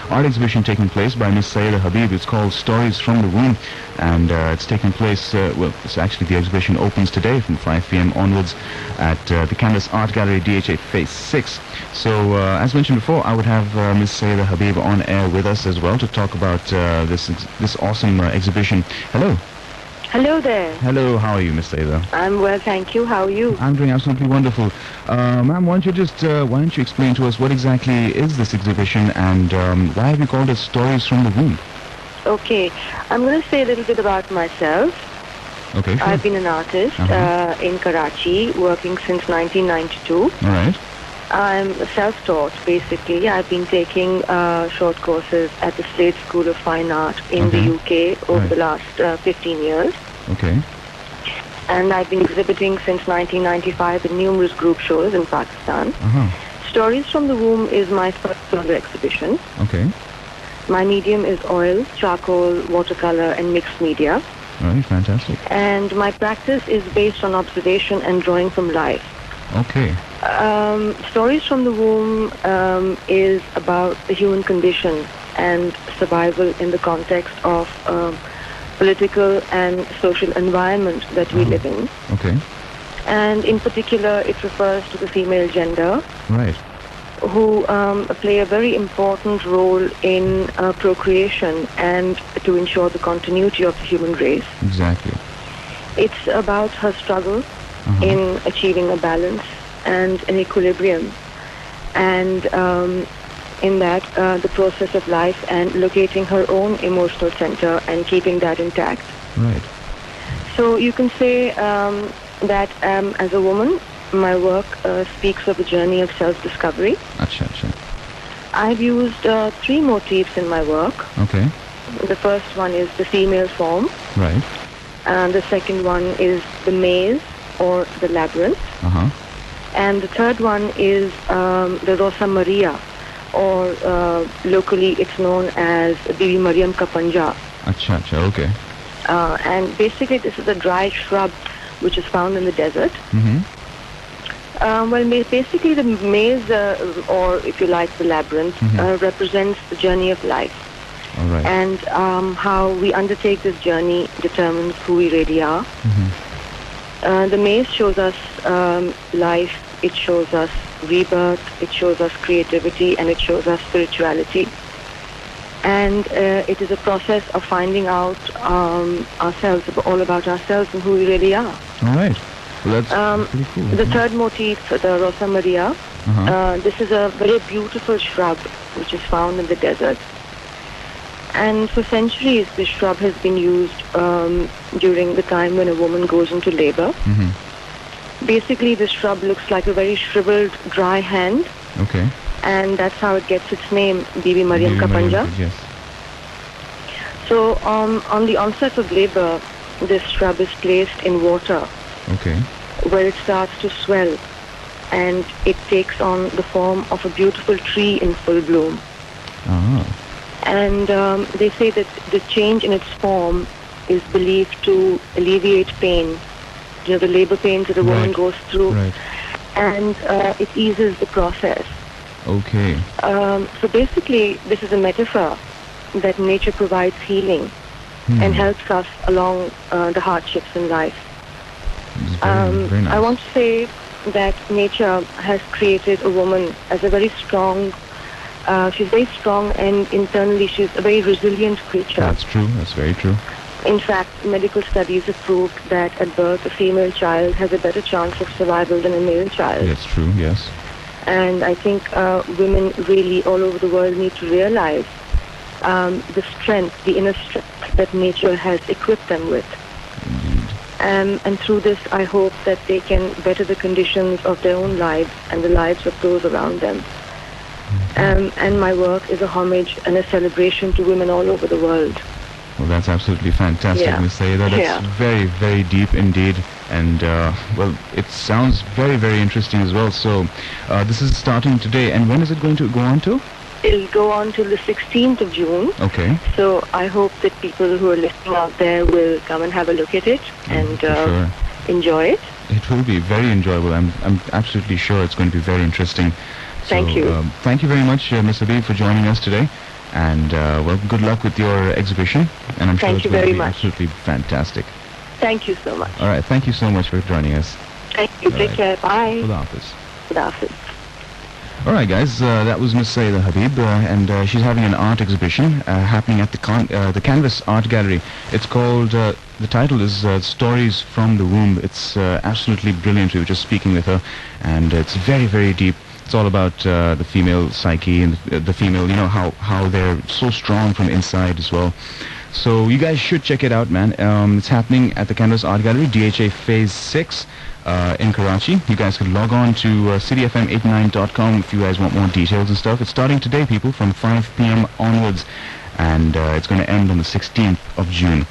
art exhibition taking place by Miss Sayeeda Habib. It's called Stories from the Womb, and it's taking place, it's actually the exhibition opens today from 5 p.m. onwards at the Canvas Art Gallery, DHA Phase 6. So, as mentioned before, I would have Miss Sayeeda Habib on air with us as well to talk about this awesome exhibition. Hello. Hello there. Hello, how are you, Miss Sayeeda? I'm well, thank you. How are you? I'm doing absolutely wonderful. Ma'am, why don't you explain to us what exactly is this exhibition, and why have you called it Stories from the Womb? Okay, I'm going to say a little bit about myself. Okay, sure. I've been an artist in Karachi, working since 1992. All right. I'm self-taught, basically. I've been taking short courses at the Slade School of Fine Art in the UK over the last 15 years. Okay. And I've been exhibiting since 1995 in numerous group shows in Pakistan. Stories from the Womb is my first solo exhibition. Okay. My medium is oil, charcoal, watercolor, and mixed media. All right, fantastic. And my practice is based on observation and drawing from life. Okay. Stories from the Womb is about the human condition and survival in the context of political and social environment that we live in. Okay. And in particular, it refers to the female gender, Right. who play a very important role in procreation and to ensure the continuity of the human race. Exactly. It's about her struggle in achieving a balance and an equilibrium, and in that the process of life and locating her own emotional center and keeping that intact. Right. So you can say that as a woman, my work speaks of a journey of self-discovery. Acha, acha. I've used 3 motifs in my work. Okay. The first one is the female form. Right. And the second one is the maze or the labyrinth. And the third one is the Rosa Maria, or locally it's known as Bibi Mariam Ka Panja. Acha, acha. Okay. And basically this is a dry shrub which is found in the desert. Basically the maze, or if you like the labyrinth, represents the journey of life. All right. And how we undertake this journey determines who we really are. The maze shows us life, it shows us rebirth, it shows us creativity, and it shows us spirituality. And it is a process of finding out ourselves, all about ourselves and who we really are. All right. Well, that's pretty cool. The third motif, the Rosa Maria, this is a very beautiful shrub which is found in the desert. And for centuries, this shrub has been used during the time when a woman goes into labor. Basically, this shrub looks like a very shriveled, dry hand. Okay. And that's how it gets its name, Bibi Mariam Ka Panja. Yes. So on the onset of labor, this shrub is placed in water. Okay. Where it starts to swell, and it takes on the form of a beautiful tree in full bloom. And they say that the change in its form is believed to alleviate pain, the labor pains that a woman goes through, and it eases the process. Okay. So basically, this is a metaphor that nature provides healing and helps us along the hardships in life. Very nice. I want to say that nature has created a woman as a very strong, she's very strong, and internally she's a very resilient creature. That's true. That's very true. In fact, medical studies have proved that at birth a female child has a better chance of survival than a male child. That's true, yes. And I think women really all over the world need to realize the strength, the inner strength that nature has equipped them with. Indeed. And through this, I hope that they can better the conditions of their own lives and the lives of those around them. And my work is a homage and a celebration to women all over the world. Well, that's absolutely fantastic, Miss Sayeeda. That's very, very deep indeed. And, well, it sounds very, very interesting as well. So, this is starting today. And when is it going to go on to? It'll go on till the 16th of June. Okay. So I hope that people who are listening out there will come and have a look at it and enjoy it. It will be very enjoyable. I'm absolutely sure it's going to be very interesting. Thank you. Thank you very much, Ms. Habib, for joining us today. And, well, good luck with your exhibition. And I'm sure it's going to be absolutely fantastic. Thank you so much. All right. Thank you so much for joining us. Thank you. Take care. Bye. Khuda Hafiz. Khuda Hafiz. All right, guys, that was Miss Saida Habib, and she's having an art exhibition happening at the Canvas Art Gallery. It's called, the title is Stories from the Womb. It's absolutely brilliant. We were just speaking with her, and it's very, very deep. It's all about the female psyche and the female, you know, how they're so strong from inside as well. So you guys should check it out, man. It's happening at the Canvas Art Gallery, DHA Phase 6. In Karachi. You guys could log on to cityfm89.com if you guys want more details and stuff. It's starting today, people, from 5 p.m. onwards, and it's going to end on the 16th of June.